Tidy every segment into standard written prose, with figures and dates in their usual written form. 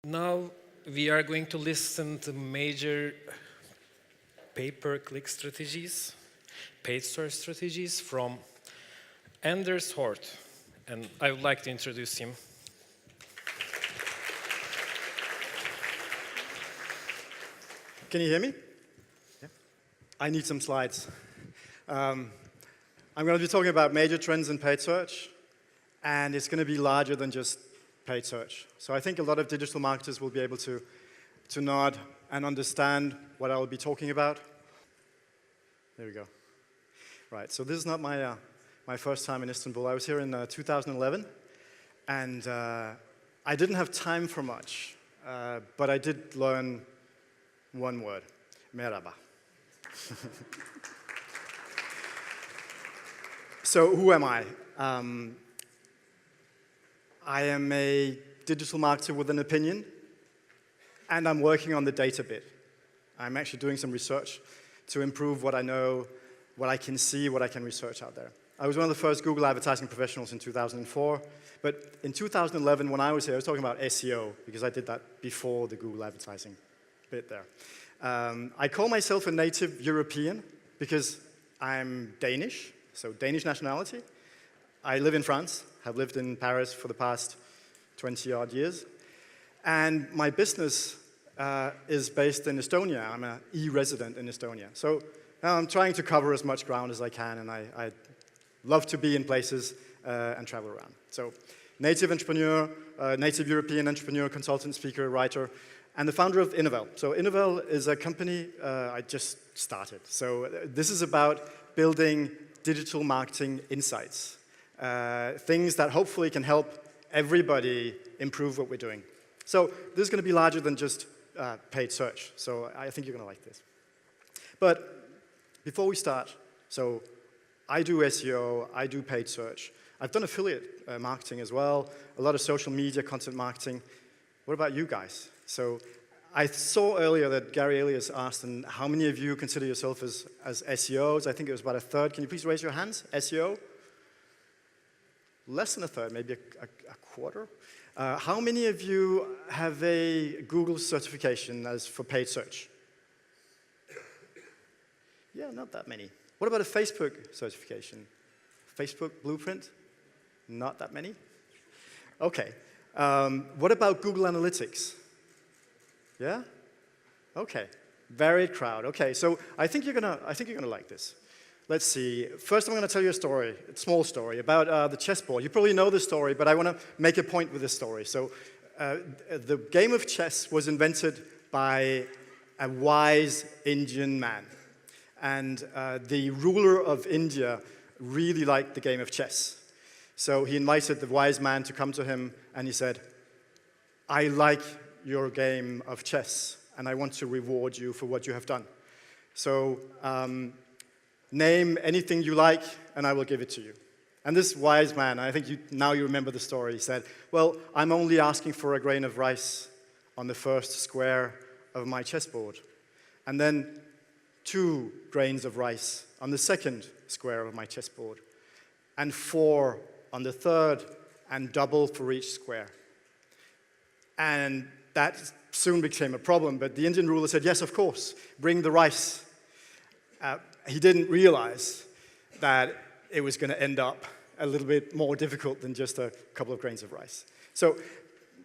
Now we are going to listen to major pay-per-click strategies, paid search strategies from Anders Hjorth, and I would like to introduce him. Can you hear me? Yeah. I need some slides. I'm going to be talking about major trends in paid search, and it's going to be larger than just paid search. So I think a lot of digital marketers will be able to nod and understand what I will be talking about. There we go. Right, so this is not my first time in Istanbul. I was here in 2011, and I didn't have time for much, but I did learn one word, merhaba. So who am I? I am a digital marketer with an opinion, and I'm working on the data bit. I'm actually doing some research to improve what I know, what I can see, what I can research out there. I was one of the first Google advertising professionals in 2004, but in 2011, when I was here, I was talking about SEO, because I did that before the Google advertising bit there. I call myself a native European because I'm Danish, so Danish nationality. I live in France, have lived in Paris for the past 20-odd years. And my business is based in Estonia. I'm an e-resident in Estonia. So I'm trying to cover as much ground as I can, and I love to be in places and travel around. So native entrepreneur, native European entrepreneur, consultant, speaker, writer, and the founder of Innovel. So Innovel is a company I just started. So this is about building digital marketing insights. Things that hopefully can help everybody improve what we're doing. So this is going to be larger than just paid search. So I think you're going to like this. But before we start, so I do SEO, I do paid search. I've done affiliate marketing as well, a lot of social media, content marketing. What about you guys? So I saw earlier that Gary Elias asked, and how many of you consider yourself as SEOs? I think it was about a third. Can you please raise your hands? SEO? Less than a third, maybe a quarter. How many of you have a Google certification as for paid search? Yeah, not that many. What about a Facebook certification? Facebook Blueprint? Not that many. Okay. What about Google Analytics? Yeah? Okay. Varied crowd. Okay, so I think you're gonna like this. Let's see. First, I'm going to tell you a story, a small story, about the chessboard. You probably know this story, but I want to make a point with this story. So the game of chess was invented by a wise Indian man. And the ruler of India really liked the game of chess. So he invited the wise man to come to him, and he said, I like your game of chess, and I want to reward you for what you have done. So name anything you like, and I will give it to you. And this wise man, I think now you remember the story, he said, well, I'm only asking for a grain of rice on the first square of my chessboard, and then 2 grains of rice on the second square of my chessboard, and 4 on the third, and double for each square. And that soon became a problem, but the Indian ruler said, yes, of course, bring the rice. He didn't realize that it was going to end up a little bit more difficult than just a couple of grains of rice. So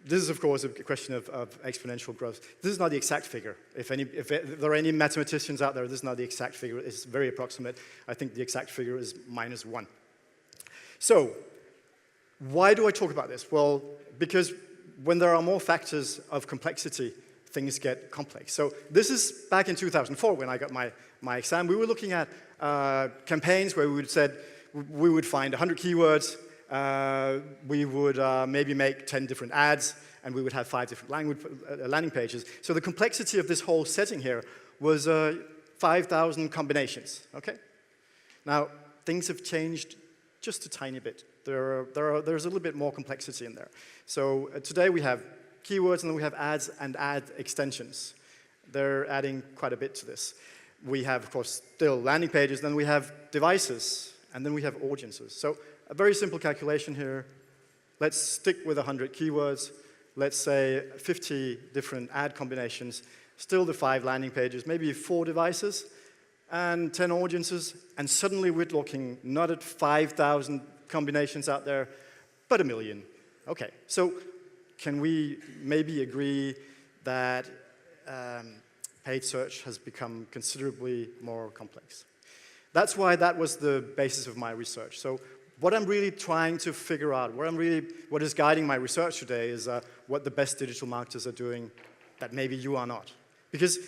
this is, of course, a question of exponential growth. This is not the exact figure. If there are any mathematicians out there, this is not the exact figure. It's very approximate. I think the exact figure is -1. So why do I talk about this? Well, because when there are more factors of complexity, things get complex. So this is back in 2004 when I got my exam. We were looking at campaigns where we would find 100 keywords, we would maybe make 10 different ads, and we would have 5 different landing pages. So the complexity of this whole setting here was 5,000 combinations, okay? Now, things have changed just a tiny bit. There's a little bit more complexity in there. So today we have keywords, and then we have ads and ad extensions. They're adding quite a bit to this. We have, of course, still landing pages, then we have devices, and then we have audiences. So a very simple calculation here. Let's stick with 100 keywords. let's say 50 different ad combinations, still the 5 landing pages, maybe 4 devices, and 10 audiences, and suddenly we're looking not at 5,000 combinations out there, but 1 million. Okay, so can we maybe agree that paid search has become considerably more complex? That's why that was the basis of my research. So what I'm really trying to figure out, what is guiding my research today is what the best digital marketers are doing that maybe you are not. Because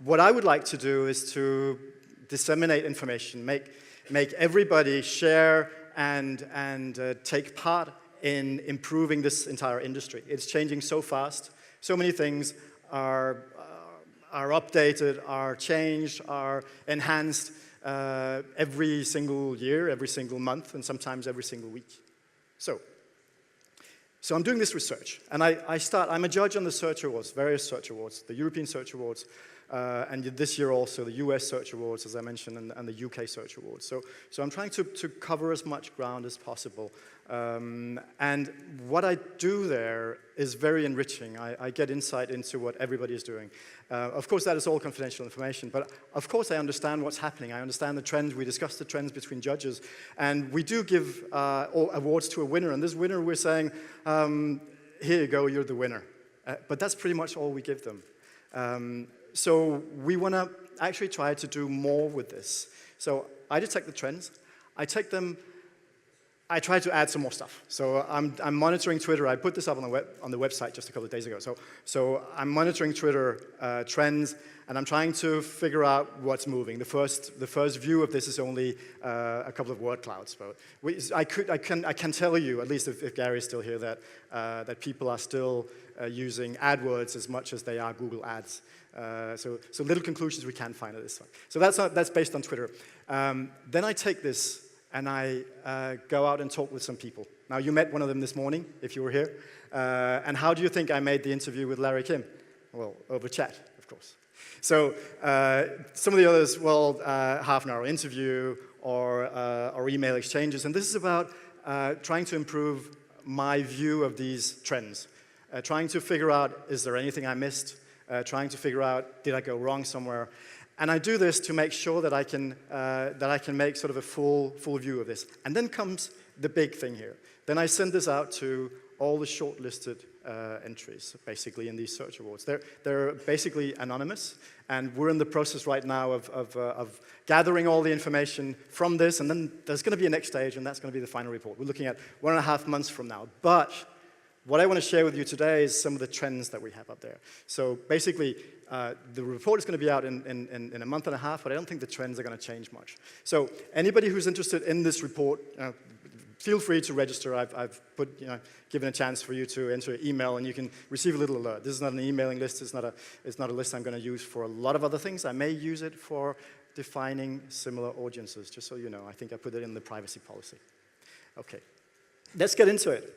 what I would like to do is to disseminate information, make everybody share and take part in improving this entire industry. It's changing so fast. So many things are updated, are changed, are enhanced every single year, every single month, and sometimes every single week. So I'm doing this research, and I'm a judge on the search awards, various search awards, the European Search Awards, and this year also the US Search Awards, as I mentioned, and the UK Search Awards. So I'm trying to cover as much ground as possible. And what I do there is very enriching. I get insight into what everybody is doing. Of course, that is all confidential information, but of course I understand what's happening. I understand the trends. We discuss the trends between judges, and we do give awards to a winner, and this winner we're saying, here you go, you're the winner. But that's pretty much all we give them. So we want to actually try to do more with this. So I detect the trends. I try to add some more stuff. So I'm monitoring Twitter. I put this up on the website just a couple of days ago. So I'm monitoring Twitter trends, and I'm trying to figure out what's moving. The first view of this is only a couple of word clouds. But I can tell you, at least if Gary is still here, that people are still using AdWords as much as they are Google Ads. So little conclusions we can find at this time. So that's based on Twitter. Then I take this and I go out and talk with some people. Now, you met one of them this morning, if you were here. And how do you think I made the interview with Larry Kim? Well, over chat, of course. So some of the others, well, half an hour interview or email exchanges. And this is about trying to improve my view of these trends. Trying to figure out, is there anything I missed? Trying to figure out, did I go wrong somewhere? And I do this to make sure that I can make sort of a full view of this. And then comes the big thing here. Then I send this out to all the shortlisted entries, basically, in these search awards. They're basically anonymous, and we're in the process right now of gathering all the information from this, and then there's going to be a next stage, and that's going to be the final report. We're looking at 1.5 months from now. But what I want to share with you today is some of the trends that we have up there. So basically, the report is going to be out in a month and a half, but I don't think the trends are going to change much. So anybody who's interested in this report, feel free to register. I've given a chance for you to enter an email, and you can receive a little alert. This is not an emailing list. It's not a list I'm going to use for a lot of other things. I may use it for defining similar audiences, just so you know. I think I put it in the privacy policy. Okay, let's get into it.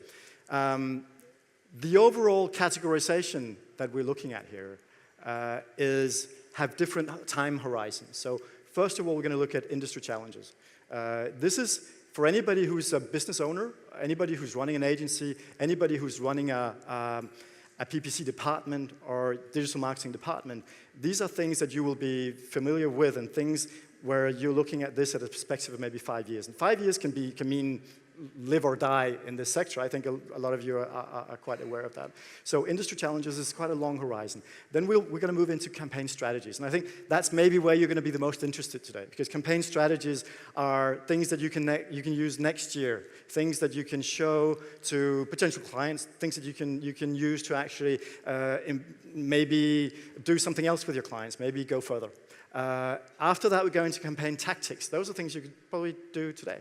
The overall categorization that we're looking at here have different time horizons. So first of all, we're going to look at industry challenges. This is for anybody who's a business owner, anybody who's running an agency, anybody who's running a PPC department or digital marketing department. These are things that you will be familiar with, and things where you're looking at this at a perspective of maybe 5 years. And 5 years can mean live or die in this sector. I think a lot of you are quite aware of that. So industry challenges is quite a long horizon. Then we're going to move into campaign strategies. And I think that's maybe where you're going to be the most interested today, because campaign strategies are things that you can use next year, things that you can show to potential clients, things that you can use to actually maybe do something else with your clients, maybe go further. After that, we go into campaign tactics. Those are things you could probably do today.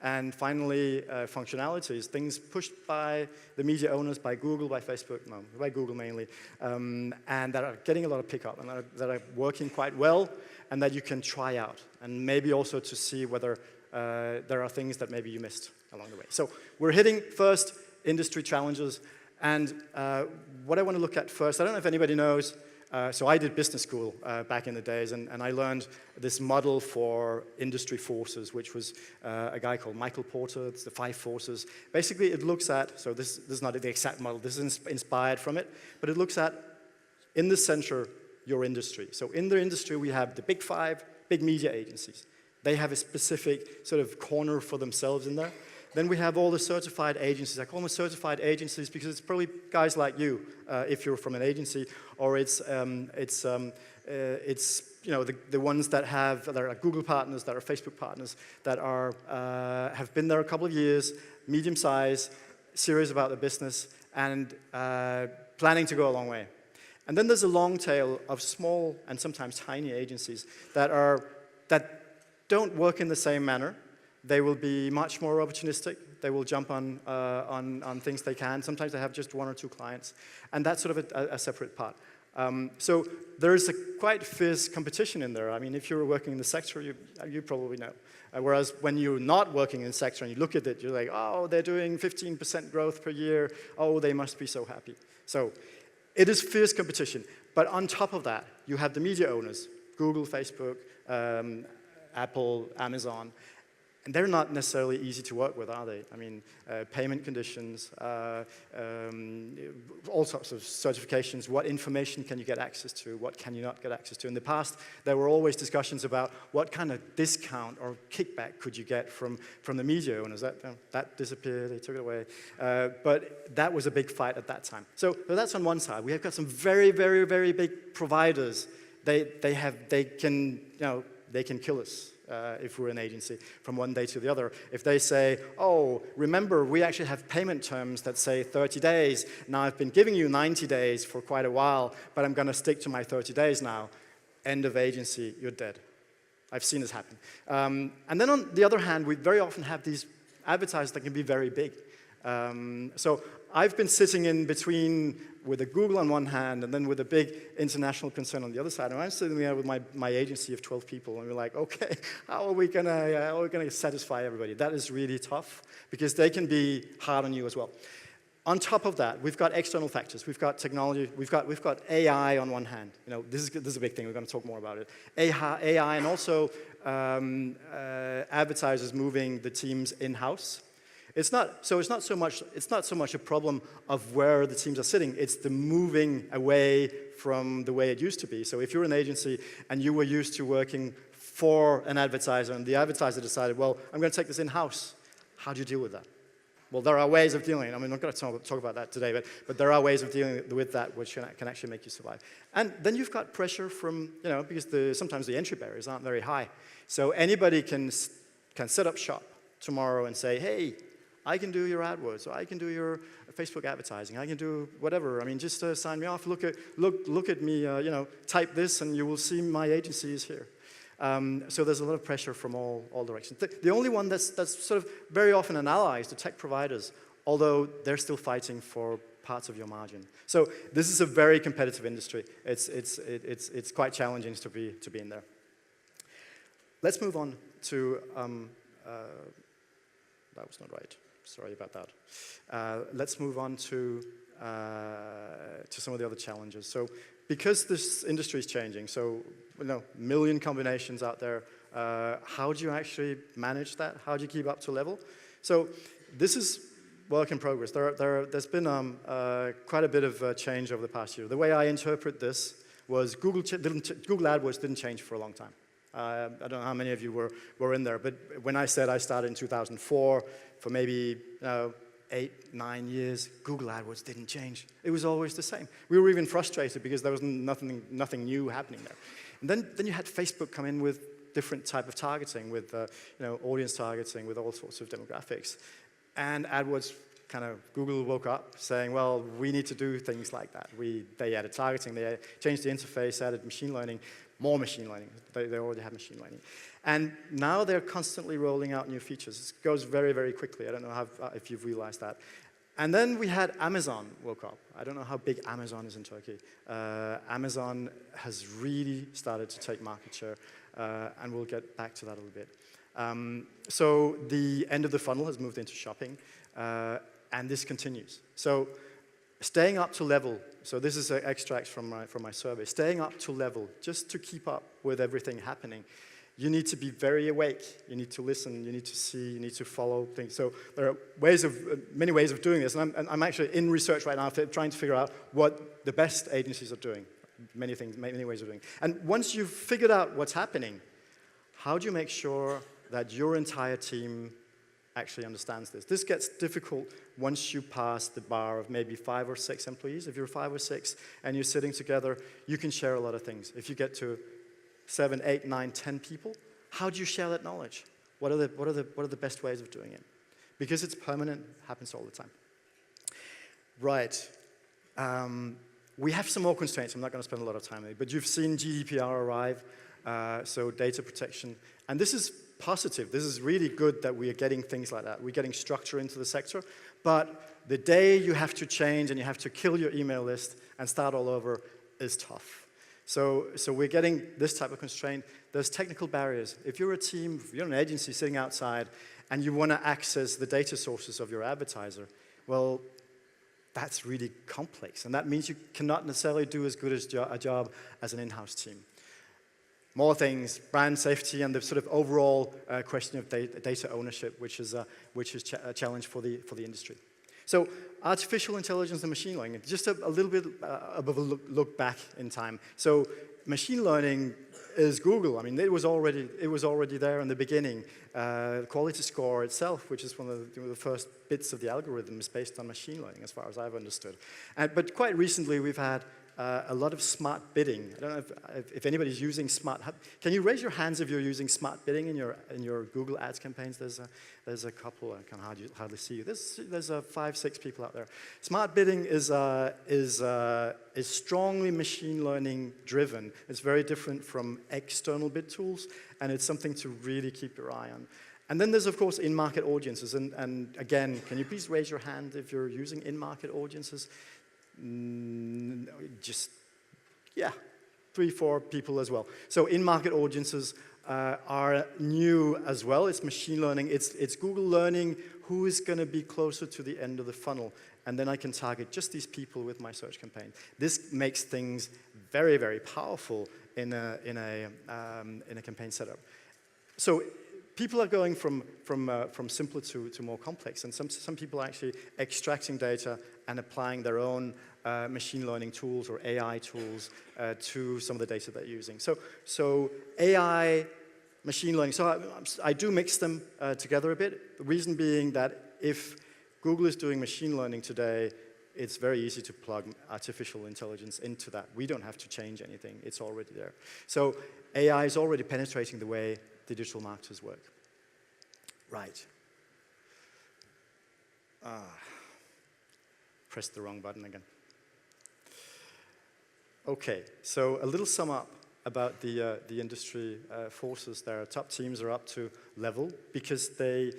And finally, functionalities, things pushed by the media owners, by Google, by Facebook, no, by Google mainly, and that are getting a lot of pickup, and that are working quite well, and that you can try out, and maybe also to see whether there are things that maybe you missed along the way. So we're hitting first industry challenges, and what I want to look at first, I don't know if anybody knows So I did business school back in the days, and I learned this model for industry forces, which was a guy called Michael Porter. It's the 5 forces. Basically, it looks at, so this is not the exact model, this is inspired from it, but it looks at, in the center, your industry. So in the industry, we have the big 5, big media agencies. They have a specific sort of corner for themselves in there. Then we have all the certified agencies. I call them certified agencies because it's probably guys like you, if you're from an agency, or it's you know the ones that are Google partners, that are Facebook partners, that are have been there a couple of years, medium size, serious about the business, and planning to go a long way. And then there's a long tail of small and sometimes tiny agencies that don't work in the same manner. They will be much more opportunistic. They will jump on things they can. Sometimes they have just 1 or 2 clients. And that's sort of a separate part. So there is a quite fierce competition in there. I mean, if you're working in the sector, you probably know. Whereas when you're not working in the sector and you look at it, you're like, oh, they're doing 15% growth per year. Oh, they must be so happy. So it is fierce competition. But on top of that, you have the media owners, Google, Facebook, Apple, Amazon. And they're not necessarily easy to work with, are they? I mean, payment conditions, all sorts of certifications. What information can you get access to? What can you not get access to? In the past, there were always discussions about what kind of discount or kickback could you get from the media owners. That disappeared, they took it away. But that was a big fight at that time. So that's on one side. We have got some very, very, very big providers. They can kill us. If we're an agency, from one day to the other. If they say, oh, remember, we actually have payment terms that say 30 days. Now, I've been giving you 90 days for quite a while, but I'm going to stick to my 30 days now. End of agency, you're dead. I've seen this happen. And then on the other hand, we very often have these advertisers that can be very big. So I've been sitting in between with a Google on one hand and then with a big international concern on the other side. And I'm sitting there with my agency of 12 people, and we're like, okay, how are we gonna satisfy everybody? That is really tough because they can be hard on you as well. On top of that, we've got external factors. We've got technology. We've got AI on one hand. You know, this is a big thing. We're going to talk more about it. AI and also advertisers moving the teams in-house. It's not so much a problem of where the teams are sitting. It's the moving away from the way it used to be. So if you're an agency and you were used to working for an advertiser, and the advertiser decided, well, I'm going to take this in-house, how do you deal with that? Well, there are ways of dealing. I mean, I'm not going to talk about that today, but there are ways of dealing with that which can actually make you survive. And then you've got pressure from, you know, because sometimes the entry barriers aren't very high. So anybody can set up shop tomorrow and say, hey, I can do your AdWords, or I can do your Facebook advertising, I can do whatever. I mean, just sign me off. Look at me. You know, type this, and you will see my agency is here. So there's a lot of pressure from all directions. The only one that's sort of very often an ally is the tech providers, although they're still fighting for parts of your margin. So this is a very competitive industry. It's quite challenging to be in there. Let's move on to that was not right. Sorry about that. Let's move on to some of the other challenges. So because this industry is changing, so you know, million combinations out there, how do you actually manage that? How do you keep up to level? So this is work in progress. There's been quite a bit of change over the past year. The way I interpret this was Google AdWords didn't change for a long time. I don't know how many of you were in there, but when I said I started in 2004, for maybe 8, 9 years, Google AdWords didn't change. It was always the same. We were even frustrated because there was nothing new happening there. And then you had Facebook come in with different type of targeting, with audience targeting, with all sorts of demographics. And AdWords Google woke up saying, well, we need to do things like that. They added targeting, they changed the interface, added machine learning, more machine learning. They already had machine learning. And now they're constantly rolling out new features. It goes very, very quickly. I don't know if you've realized that. And then we had Amazon woke up. I don't know how big Amazon is in Turkey. Amazon has really started to take market share, and we'll get back to that a little bit. So the end of the funnel has moved into shopping, and this continues. So Staying up to level. So this is an extract from my survey. Staying up to level, just to keep up with everything happening. You need to be very awake. You need to listen. You need to see. You need to follow things. So there are many ways of doing this. And I'm actually in research right now trying to figure out what the best agencies are doing. Many things, many ways of doing. And once you've figured out what's happening, how do you make sure that your entire team actually understands this? This gets difficult once you pass the bar of maybe 5 or 6 employees. If you're 5 or 6 and you're sitting together, you can share a lot of things. If you get to 7, 8, 9, 10 people, how do you share that knowledge? What are the best ways of doing it? Because it's permanent, happens all the time. Right. We have some more constraints. I'm not going to spend a lot of time on it, but you've seen GDPR arrive, so data protection. And this is positive. This is really good that we are getting things like that. We're getting structure into the sector. But the day you have to change and you have to kill your email list and start all over is tough. So we're getting this type of constraint. There's technical barriers. If you're a team, if you're an agency sitting outside and you want to access the data sources of your advertiser, well, that's really complex. And that means you cannot necessarily do as good a job as an in-house team. More things, brand safety and the sort of overall question of data ownership, which is a challenge for the industry. So artificial intelligence and machine learning, just a little bit of a look back in time. So machine learning is Google. I mean, it was already there in the beginning. Quality score itself, which is one of the first bits of the algorithm, is based on machine learning, as far as I've understood. But quite recently, we've had a lot of smart bidding. I don't know if anybody's using smart. Can you raise your hands if you're using smart bidding in your Google Ads campaigns? There's a couple. I can hardly see you. There's 5, 6 people out there. Smart bidding is strongly machine learning driven. It's very different from external bid tools, and it's something to really keep your eye on. And then there's, of course, in-market audiences. And again, can you please raise your hand if you're using in-market audiences? Just, yeah, 3, 4 people as well. So in-market audiences are new as well. It's machine learning. It's Google learning who is going to be closer to the end of the funnel. And then I can target just these people with my search campaign. This makes things very, very powerful in a campaign setup. So people are going from simpler to more complex, and some people are actually extracting data and applying their own machine learning tools or AI tools to some of the data they're using. So AI, machine learning, so I do mix them together a bit. The reason being that if Google is doing machine learning today, it's very easy to plug artificial intelligence into that. We don't have to change anything. It's already there. So AI is already penetrating the way the digital marketers work. Right. Pressed the wrong button again. Okay, so a little sum up about the industry forces there. Top teams are up to level because they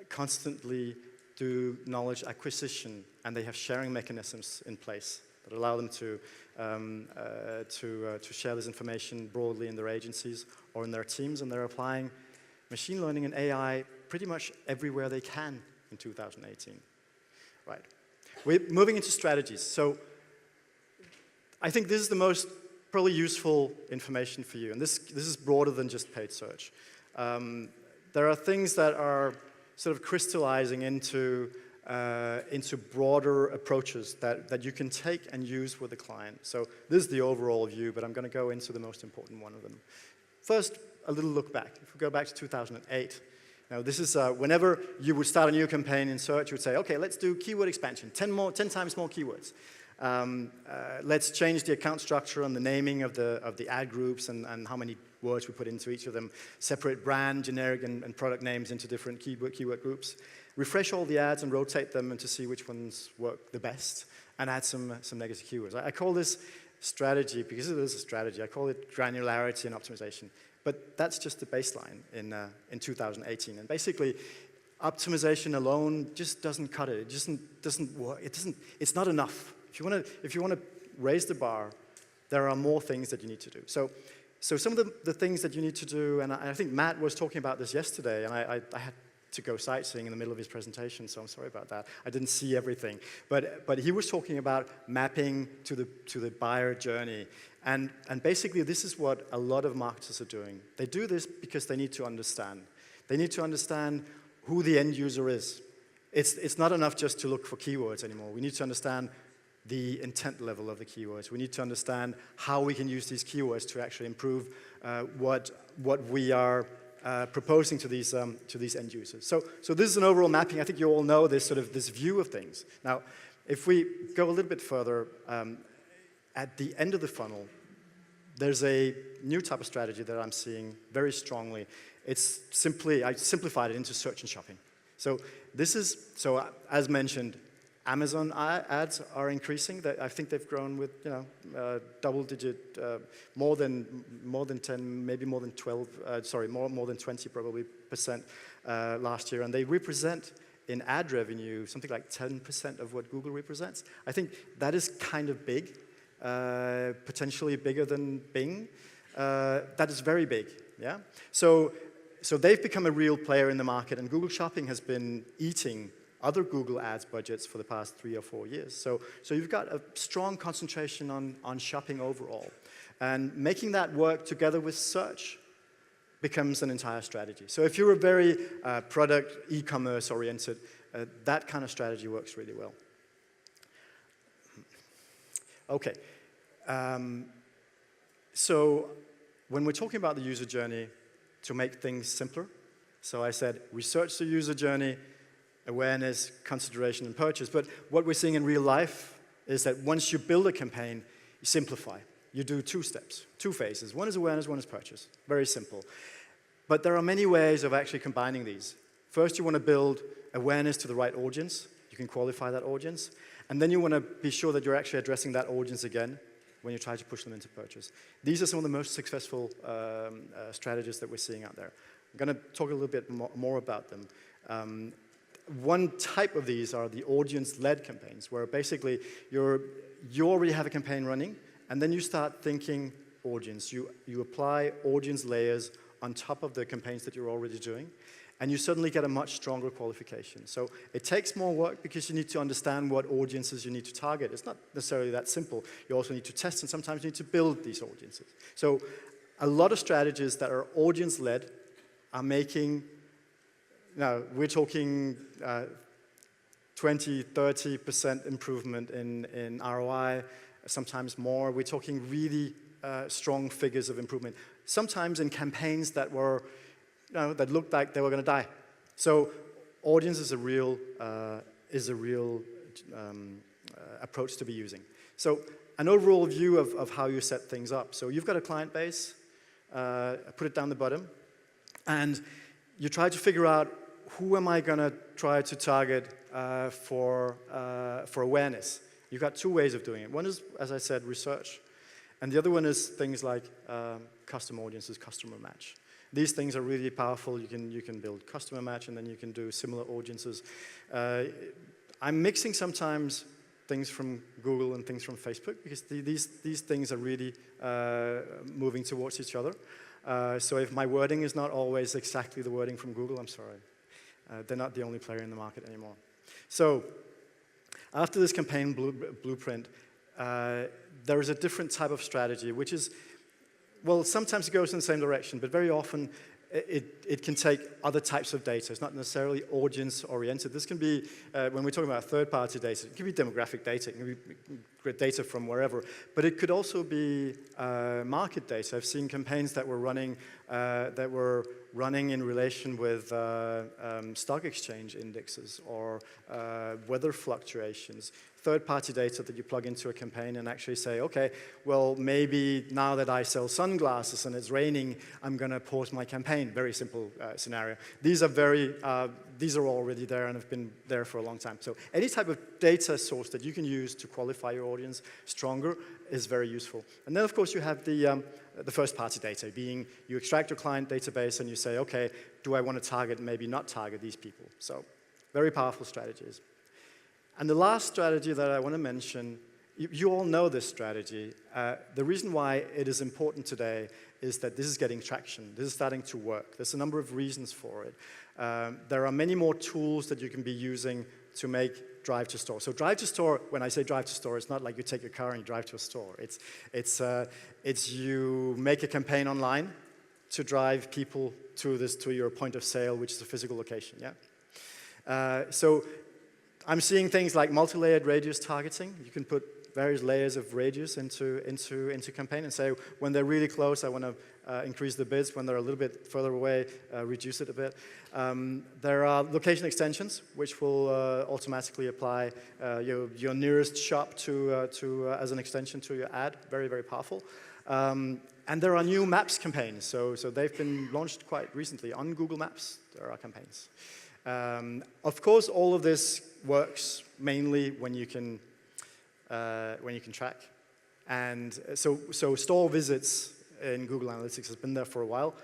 constantly do knowledge acquisition, and they have sharing mechanisms in place that allow them to share this information broadly in their agencies or in their teams, and they're applying machine learning and AI pretty much everywhere they can in 2018. Right. We're moving into strategies. So I think this is the most probably useful information for you, and this is broader than just paid search. There are things that are sort of crystallizing into broader approaches that you can take and use with the client. So this is the overall view, but I'm going to go into the most important one of them. First, a little look back. If we go back to 2008, now this is whenever you would start a new campaign in search, you would say, okay, let's do keyword expansion, 10 times more keywords. Let's change the account structure and the naming of the ad groups and how many words we put into each of them. Separate brand, generic, and product names into different keyword groups. Refresh all the ads and rotate them and to see which ones work the best, and add some negative keywords. I call this strategy, because it is a strategy, I call it granularity and optimization. But that's just the baseline in 2018. And basically, optimization alone just doesn't cut it. It doesn't work. It's not enough. If you want to raise the bar, there are more things that you need to do. So some of the things that you need to do, and I think Matt was talking about this yesterday, and I had to go sightseeing in the middle of his presentation, so I'm sorry about that. I didn't see everything. But he was talking about mapping to the buyer journey. And basically, this is what a lot of marketers are doing. They do this because they need to understand. They need to understand who the end user is. It's not enough just to look for keywords anymore. We need to understand the intent level of the keywords. We need to understand how we can use these keywords to actually improve what we are proposing to these end users. So this is an overall mapping. I think you all know this view of things. Now, if we go a little bit further, at the end of the funnel, there's a new type of strategy that I'm seeing very strongly. It's simply, I simplified it into search and shopping. So as mentioned, Amazon ads are increasing. I think they've grown with double-digit, more than 10, maybe more than 12. More than 20 probably % last year, and they represent in ad revenue something like 10% of what Google represents. I think that is kind of big, potentially bigger than Bing. That is very big. Yeah. So they've become a real player in the market, and Google Shopping has been eating other Google Ads budgets for the past 3 or 4 years. So you've got a strong concentration on shopping overall. And making that work together with search becomes an entire strategy. So if you're a very product, e-commerce oriented, that kind of strategy works really well. Okay. So when we're talking about the user journey, to make things simpler, so I said research the user journey, awareness, consideration, and purchase. But what we're seeing in real life is that once you build a campaign, you simplify. You do 2 steps, 2 phases. One is awareness, one is purchase. Very simple. But there are many ways of actually combining these. First, you want to build awareness to the right audience. You can qualify that audience. And then you want to be sure that you're actually addressing that audience again when you try to push them into purchase. These are some of the most successful strategies that we're seeing out there. I'm going to talk a little bit more about them. One type of these are the audience-led campaigns, where basically you already have a campaign running, and then you start thinking audience. You apply audience layers on top of the campaigns that you're already doing, and you suddenly get a much stronger qualification. So it takes more work because you need to understand what audiences you need to target. It's not necessarily that simple. You also need to test, and sometimes you need to build these audiences. So a lot of strategies that are audience-led are making, now we're talking 20, 30% improvement in ROI, sometimes more. We're talking really strong figures of improvement. Sometimes in campaigns that were, that looked like they were going to die. So audience is a real approach to be using. So an overall view of how you set things up. So you've got a client base, put it down the bottom, and you try to figure out who am I going to try to target for awareness. You've got 2 ways of doing it. One is, as I said, research, and the other one is things like custom audiences, customer match. These things are really powerful. You can build customer match, and then you can do similar audiences. I'm mixing sometimes things from Google and things from Facebook because these things are really moving towards each other. So if my wording is not always exactly the wording from Google, I'm sorry. They're not the only player in the market anymore. So after this campaign blueprint, there is a different type of strategy, which is, well, sometimes it goes in the same direction, but very often it can take other types of data. It's not necessarily audience-oriented. This can be, when we're talking about third-party data, it can be demographic data, it can be data from wherever, but it could also be market data. I've seen campaigns that were running in relation with stock exchange indexes or weather fluctuations, third-party data that you plug into a campaign and actually say, okay, well, maybe now that I sell sunglasses and it's raining, I'm going to pause my campaign. Very simple scenario. These are already there and have been there for a long time. So any type of data source that you can use to qualify your audience stronger is very useful. And then, of course, you have the first-party data, being you extract your client database and you say, okay, do I want to target, maybe not target these people? So very powerful strategies. And the last strategy that I want to mention You all know this strategy. The reason why it is important today is that this is getting traction. This is starting to work. There's a number of reasons for it. There are many more tools that you can be using to make drive to store. So drive to store, when I say drive to store, it's not like you take your car and you drive to a store. It's you make a campaign online to drive people to your point of sale, which is a physical location, yeah? So I'm seeing things like multi-layered radius targeting. You can put various layers of radius into campaign and say, when they're really close, I want to increase the bids. When they're a little bit further away, reduce it a bit. There are location extensions, which will automatically apply your nearest shop as an extension to your ad. Very, very powerful. And there are new Maps campaigns. So they've been launched quite recently on Google Maps. There are campaigns. Of course, all of this works mainly when you can track. And so store visits in Google Analytics has been there for a while.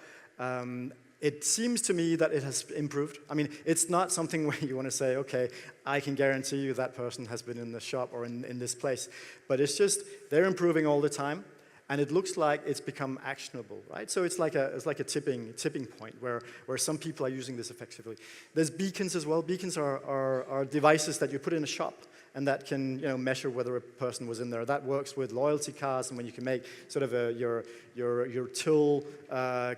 It seems to me that it has improved. I mean, it's not something where you want to say, okay, I can guarantee you that person has been in the shop or in this place. But it's just, they're improving all the time. And it looks like it's become actionable, right? So it's like a tipping point where some people are using this effectively. There's beacons as well. Beacons are devices that you put in a shop and that can measure whether a person was in there. That works with loyalty cards, and when you can make sort of your till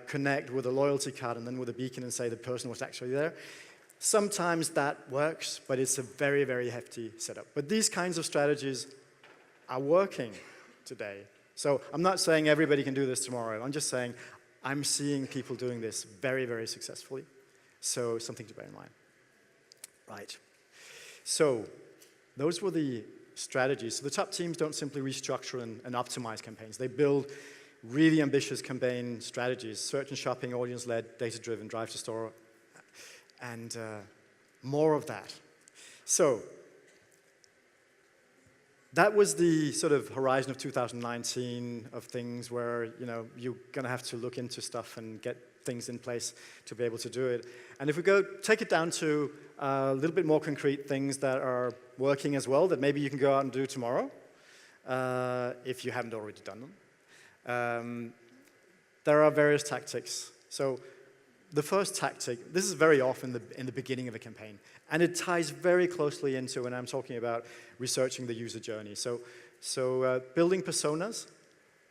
connect with a loyalty card and then with a beacon and say the person was actually there. Sometimes that works, but it's a very, very hefty setup. But these kinds of strategies are working today. So I'm not saying everybody can do this tomorrow. I'm just saying I'm seeing people doing this very, very successfully. So something to bear in mind. Right. So those were the strategies. So the top teams don't simply restructure and optimize campaigns. They build really ambitious campaign strategies: search and shopping, audience-led, data-driven, drive to store, and more of that. So that was the sort of horizon of 2019 of things where you're going to have to look into stuff and get things in place to be able to do it. And if we take it down to a little bit more concrete things that are working as well, that maybe you can go out and do tomorrow, if you haven't already done them. There are various tactics. So the first tactic, this is very often in the beginning of a campaign, and it ties very closely into when I'm talking about researching the user journey. So building personas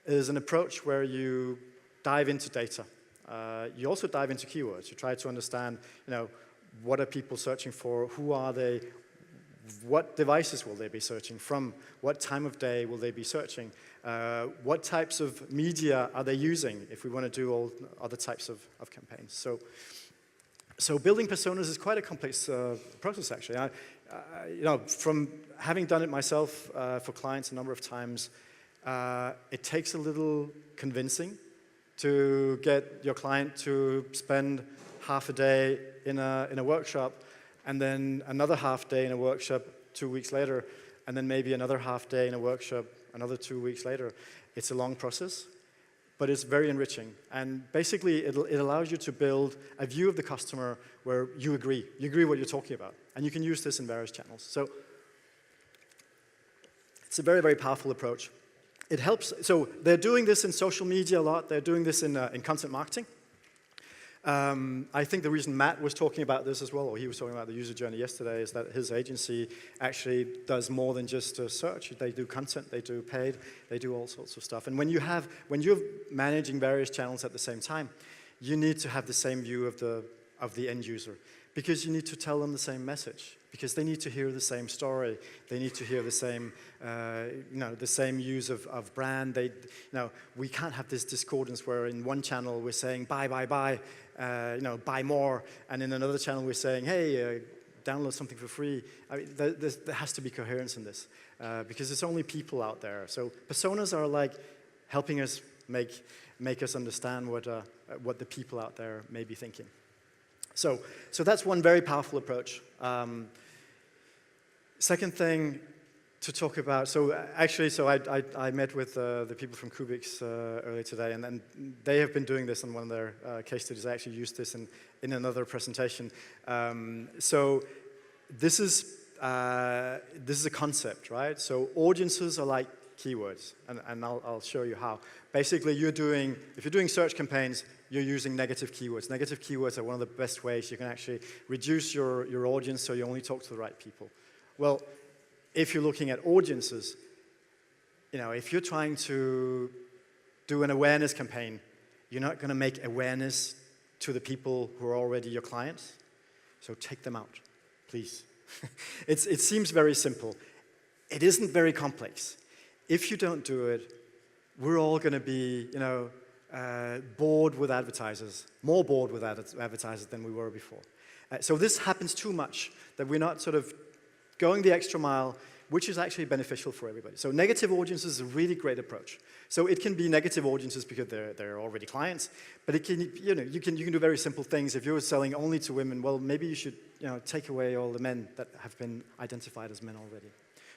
is an approach where you dive into data. You also dive into keywords. You try to understand, what are people searching for? Who are they? What devices will they be searching from? What time of day will they be searching? What types of media are they using if we want to do all other types of campaigns? So building personas is quite a complex process, actually. From having done it myself for clients a number of times, it takes a little convincing to get your client to spend half a day in a workshop, and then another half day in a workshop 2 weeks later, and then maybe another half day in a workshop another 2 weeks later. It's a long process, but it's very enriching. And basically, it allows you to build a view of the customer where you agree what you're talking about. And you can use this in various channels. So it's a very, very powerful approach. It helps. So they're doing this in social media a lot. They're doing this in content marketing. I think the reason Matt was talking about this as well, or he was talking about the user journey yesterday, is that his agency actually does more than just search. They do content, they do paid, they do all sorts of stuff. And when you're managing various channels at the same time, you need to have the same view of the end user, because you need to tell them the same message, because they need to hear the same story. They need to hear the same, the same use of brand. We can't have this discordance where in one channel we're saying buy, buy more, and in another channel we're saying, hey, download something for free. I mean, there has to be coherence in this, because it's only people out there. So personas are like helping us make us understand what the people out there may be thinking. So that's one very powerful approach. Second thing to talk about, I met with the people from Kubix earlier today, and they have been doing this on one of their case studies. I actually used this in another presentation. So this is this is a concept, right? So audiences are like keywords, and I'll show you how. Basically, if you're doing search campaigns, you're using negative keywords. Negative keywords are one of the best ways you can actually reduce your audience so you only talk to the right people. Well, if you're looking at audiences, if you're trying to do an awareness campaign, you're not going to make awareness to the people who are already your clients. So take them out, please. It seems very simple. It isn't very complex. If you don't do it, we're all going to be, bored with advertisers, more bored with advertisers than we were before. So this happens too much that we're not sort of going the extra mile, which is actually beneficial for everybody. So negative audiences is a really great approach. So it can be negative audiences because they're already clients, but it can, you can do very simple things. If you're selling only to women, well, maybe you should, take away all the men that have been identified as men already.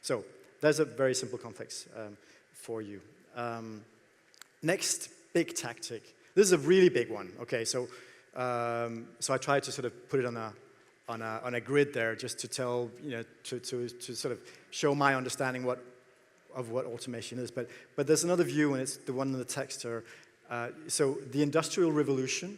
So there's a very simple context for you. Next big tactic. This is a really big one. Okay, so I tried to sort of put it on a grid there, just to tell, to sort of show my understanding of what automation is. But there's another view, and it's the one in the text here. So the Industrial Revolution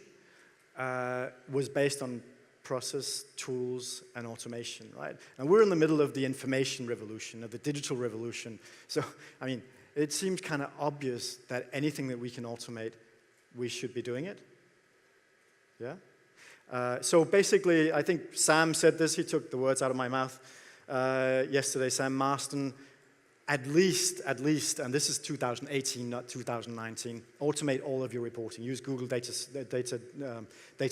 was based on process, tools, and automation, right? And we're in the middle of the information revolution, of the digital revolution. So, I mean, it seems kind of obvious that anything that we can automate, we should be doing it. Yeah? So basically, I think Sam said this, he took the words out of my mouth yesterday, Sam Marston, at least, and this is 2018, not 2019, automate all of your reporting. Use Google Data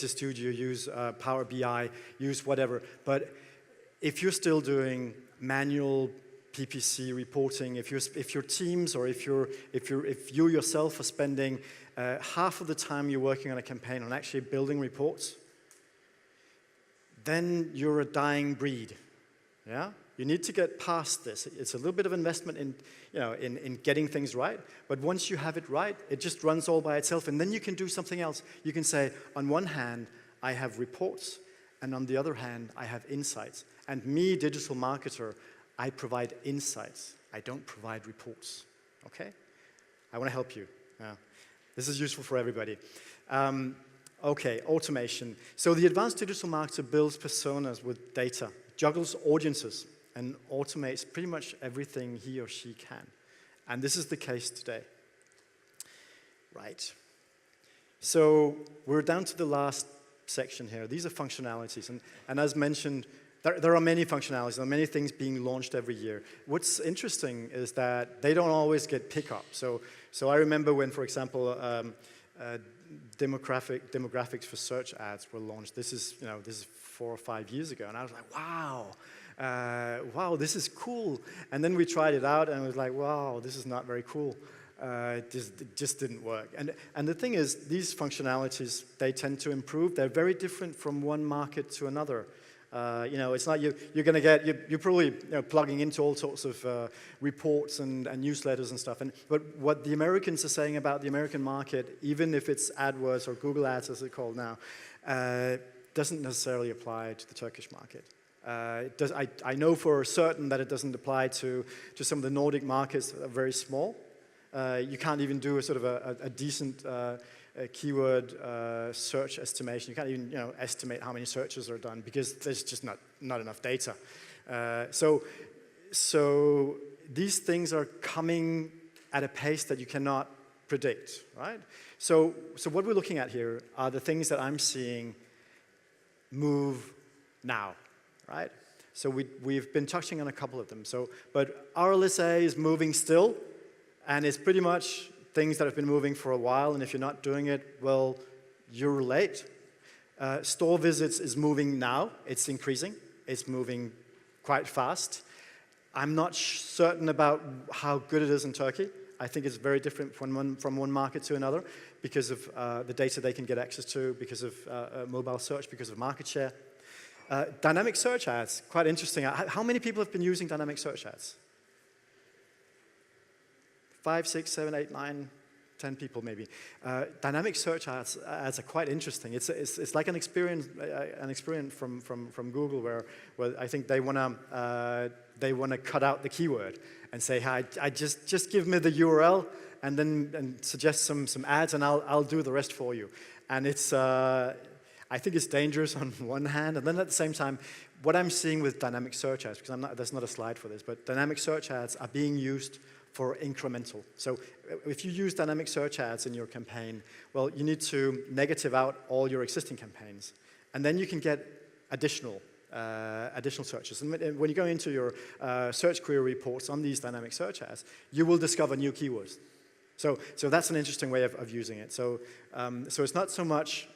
Studio, use Power BI, use whatever. But if you're still doing manual PPC reporting, if your teams or if you yourself are spending half of the time you're working on a campaign on actually building reports, then you're a dying breed. Yeah? You need to get past this. It's a little bit of investment in getting things right, but once you have it right, it just runs all by itself, and then you can do something else. You can say, on one hand, I have reports, and on the other hand, I have insights. And me, digital marketer, I provide insights. I don't provide reports, okay? I want to help you. Yeah. This is useful for everybody. Okay, automation. So the advanced digital marketer builds personas with data, juggles audiences, and automates pretty much everything he or she can. And this is the case today. Right. So we're down to the last section here. These are functionalities. And as mentioned, there are many functionalities. There are many things being launched every year. What's interesting is that they don't always get pickup. So I remember when, for example, demographics for search ads were launched. This is 4 or 5 years ago, and I was like, wow. Wow, this is cool. And then we tried it out, and it was like, wow, this is not very cool. It just didn't work. And the thing is, these functionalities, they tend to improve. They're very different from one market to another. It's not you're going to get, you're probably plugging into all sorts of reports and newsletters and stuff. But what the Americans are saying about the American market, even if it's AdWords or Google Ads, as they're called now, doesn't necessarily apply to the Turkish market. I know for certain that it doesn't apply to some of the Nordic markets that are very small. You can't even do a sort of a decent keyword search estimation. You can't even estimate how many searches are done because there's just not enough data. So these things are coming at a pace that you cannot predict, right? So what we're looking at here are the things that I'm seeing move now. Right? So we've been touching on a couple of them. But RLSA is moving still, and it's pretty much things that have been moving for a while, and if you're not doing it, well, you're late. Store visits is moving now. It's increasing. It's moving quite fast. I'm not certain about how good it is in Turkey. I think it's very different from one market to another because of the data they can get access to, because of mobile search, because of market share. Dynamic search ads, quite interesting. How many people have been using dynamic search ads? 5, 6, 7, 8, 9, 10 people maybe. Dynamic search ads are quite interesting. It's like an experiment from Google where I think they wanna cut out the keyword and say, "Hi, just give me the URL and then suggest some ads and I'll do the rest for you." And it's I think it's dangerous on one hand, and then at the same time, what I'm seeing with dynamic search ads, because there's not a slide for this, but dynamic search ads are being used for incremental. So if you use dynamic search ads in your campaign, well, you need to negative out all your existing campaigns, and then you can get additional searches. And when you go into your search query reports on these dynamic search ads, you will discover new keywords. So that's an interesting way of using it. So it's not so much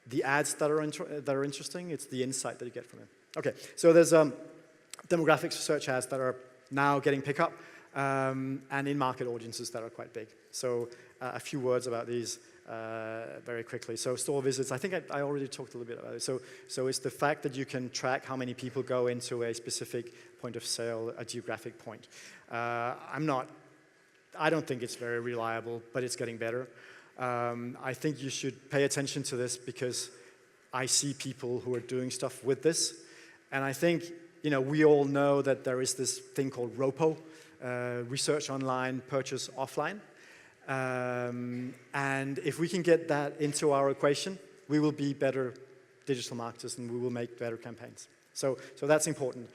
the ads that are interesting, it's the insight that you get from it. Okay, so there's demographics search ads that are now getting pickup, and in-market audiences that are quite big. So a few words about these very quickly. So store visits, I think I already talked a little bit about it. So it's the fact that you can track how many people go into a specific point of sale, a geographic point. I don't think it's very reliable, but it's getting better. I think you should pay attention to this because I see people who are doing stuff with this. And I think, we all know that there is this thing called ROPO, research online, purchase offline. And if we can get that into our equation, we will be better digital marketers and we will make better campaigns. So that's important.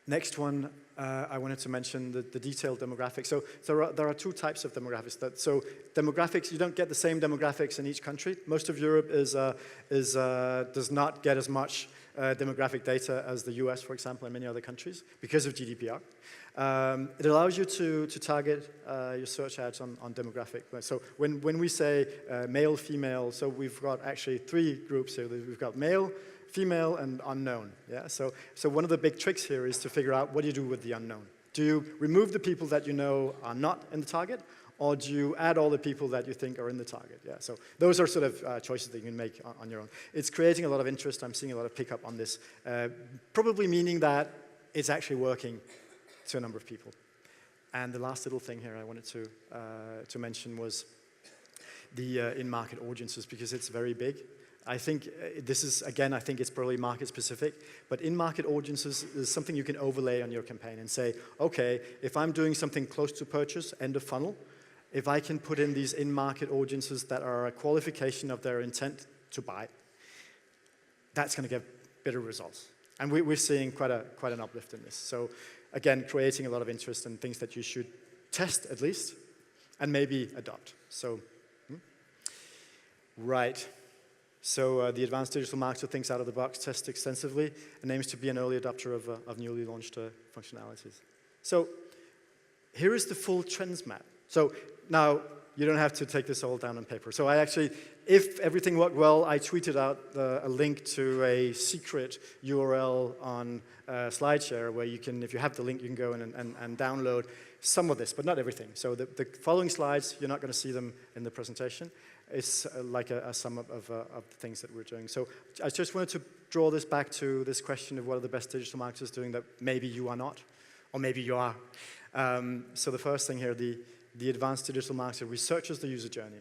Next one, I wanted to mention the detailed demographics. So there are two types of demographics. So demographics, you don't get the same demographics in each country. Most of Europe does not get as much demographic data as the US, for example, and many other countries because of GDPR. It allows you to target your search ads on demographic. So when we say male, female, so we've got actually 3 groups here. We've got male, female, and unknown. Yeah. So one of the big tricks here is to figure out what do you do with the unknown. Do you remove the people that you know are not in the target, or do you add all the people that you think are in the target? Yeah. So those are sort of choices that you can make on your own. It's creating a lot of interest. I'm seeing a lot of pickup on this, probably meaning that it's actually working to a number of people. And the last little thing here I wanted to mention was the in-market audiences, because it's very big. I think this is, again, I think it's probably market specific, but in-market audiences is something you can overlay on your campaign and say, okay, if I'm doing something close to purchase, end of funnel, if I can put in these in-market audiences that are a qualification of their intent to buy, that's going to get better results. And we're seeing quite an uplift in this. So again, creating a lot of interest and things that you should test at least, and maybe adopt. So, right. So the advanced digital marketer thinks out of the box, tests extensively, and aims to be an early adopter of newly launched functionalities. So here is the full trends map. So now you don't have to take this all down on paper. So I actually, if everything worked well, I tweeted out a link to a secret URL on SlideShare where you can, if you have the link, you can go in and download some of this, but not everything. So the following slides, you're not going to see them in the presentation. It's like a sum up of the things that we're doing. So I just wanted to draw this back to this question of what are the best digital marketers doing that maybe you are not, or maybe you are. So the first thing here, the advanced digital marketer researches the user journey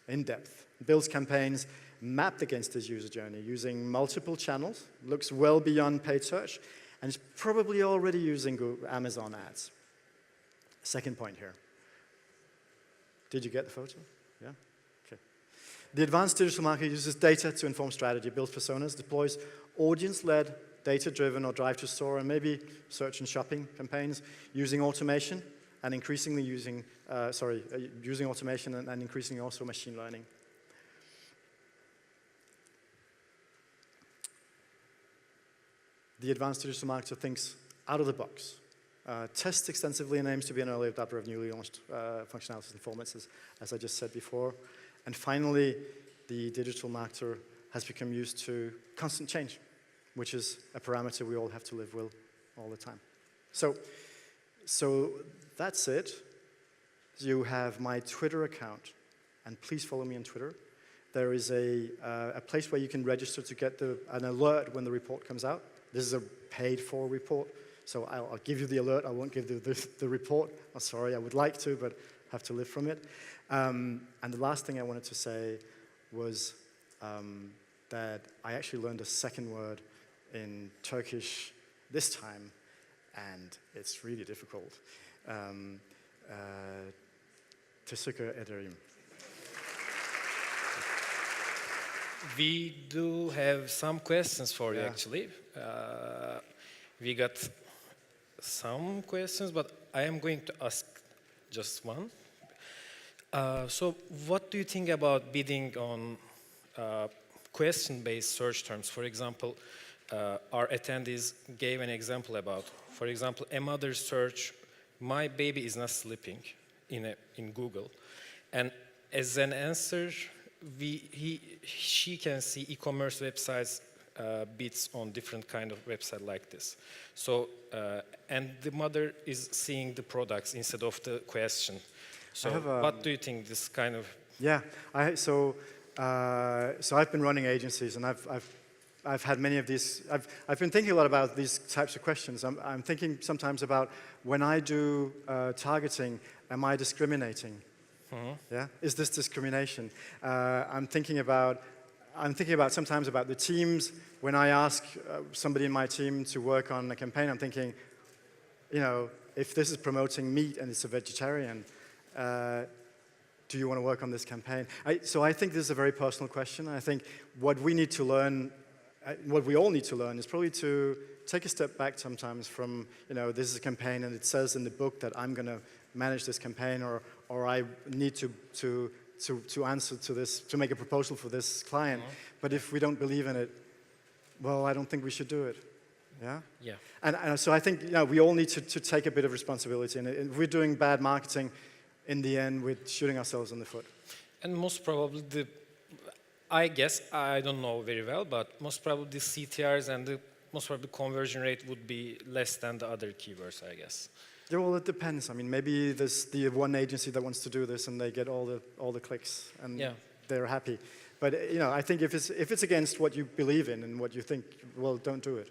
in depth, builds campaigns mapped against his user journey using multiple channels, looks well beyond paid search, and is probably already using Google, Amazon ads. Second point here. Did you get the photo? Yeah? Okay. The advanced digital marketer uses data to inform strategy, builds personas, deploys audience-led, data-driven or drive-to-store, and maybe search and shopping campaigns using automation and increasingly using automation and increasingly also machine learning. The advanced digital marketer thinks out of the box, tests extensively and aims to be an early adopter of newly launched functionalities and formats, as I just said before. And finally, the digital marketer has become used to constant change, which is a parameter we all have to live with all the time. So that's it. You have my Twitter account, and please follow me on Twitter. There is a place where you can register to get an alert when the report comes out. This is a paid-for report, so I'll give you the alert. I won't give the report. I'm sorry, I would like to, but have to live from it. And the last thing I wanted to say was that I actually learned a second word in Turkish this time, and it's really difficult. Teşekkür ederim. We do have some questions for you, Yeah. actually. We got some questions, but I am going to ask just one. So what do you think about bidding on question-based search terms? For example, our attendees gave an example about, for example, a mother search, "My baby is not sleeping," in Google. And as an answer, she can see e-commerce websites bids on different kind of website like this. So, and the mother is seeing the products instead of the question. So, what do you think this kind of? Yeah, so I've been running agencies, and I've had many of these. I've been thinking a lot about these types of questions. I'm thinking sometimes about when I do targeting, am I discriminating? Yeah, is this discrimination? I'm thinking about sometimes about the teams. When I ask somebody in my team to work on a campaign, I'm thinking, you know, if this is promoting meat and it's a vegetarian, do you want to work on this campaign? So I think this is a very personal question. I think what we need to learn, what we all need to learn, is probably to take a step back sometimes from, you know, this is a campaign and it says in the book that I'm going to manage this campaign, or I need to answer to this, to make a proposal for this client. But if we don't believe in it, well, I don't think we should do it. Yeah? Yeah. And so I think, you know, we all need to take a bit of responsibility. And if we're doing bad marketing, in the end, we're shooting ourselves in the foot. And most probably I guess, I don't know very well, but most probably the CTRs and the most probably conversion rate would be less than the other keywords, I guess. Yeah, well, it depends. I mean, maybe there's the one agency that wants to do this and they get all the clicks and they're happy. But, you know, I think if it's against what you believe in and what you think, well, don't do it.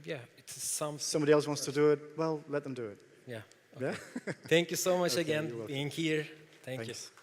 Yeah, it's somebody else wants to do it, well, let them do it. Yeah. Okay. Yeah? Thank you so much Okay, again you're welcome. being here. Thank Thanks. you.